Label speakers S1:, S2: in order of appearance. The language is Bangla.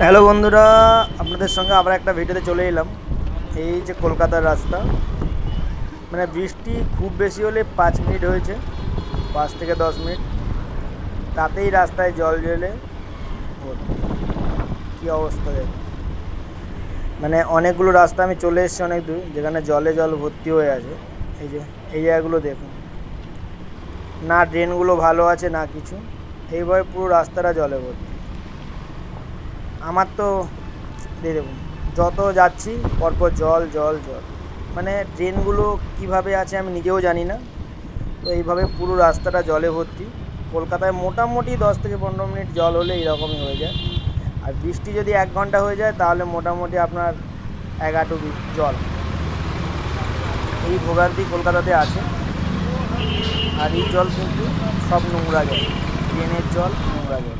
S1: হ্যালো বন্ধুরা, আপনাদের সঙ্গে আবার একটা ভিডিওতে চলে এলাম। এই যে কলকাতার রাস্তা, মানে বৃষ্টি খুব বেশি হলে 5 মিনিট হয়েছে, 5 থেকে 10 মিনিট, তাতেই রাস্তায় জল জেলে ভর্তি। কী অবস্থা দেখুন, মানে অনেকগুলো রাস্তা আমি চলে এসেছি অনেক দূর, যেখানে জলে জল ভর্তি হয়ে আছে। এই যে এই জায়গাগুলো দেখুন, না ড্রেনগুলো ভালো আছে না কিছু, এইভাবে পুরো রাস্তাটা জলে ভর্তি। আমার তো দেখুন, যত যাচ্ছি পরপর জল জল জল, মানে ড্রেনগুলো কিভাবে আছে আমি নিজেও জানি না। তো এইভাবে পুরো রাস্তাটা জলে ভর্তি। কলকাতায় মোটামুটি 10 থেকে 15 মিনিট জল হলে এইরকমই হয়ে যায়। আর বৃষ্টি যদি 1 ঘন্টা হয়ে যায় তাহলে মোটামুটি আপনার 1 হাঁটু জল। এই ভোগান্তি কলকাতাতে আছে। আর এই জল কিন্তু সব নোংরা জল, ড্রেনের জল, নোংরা জল।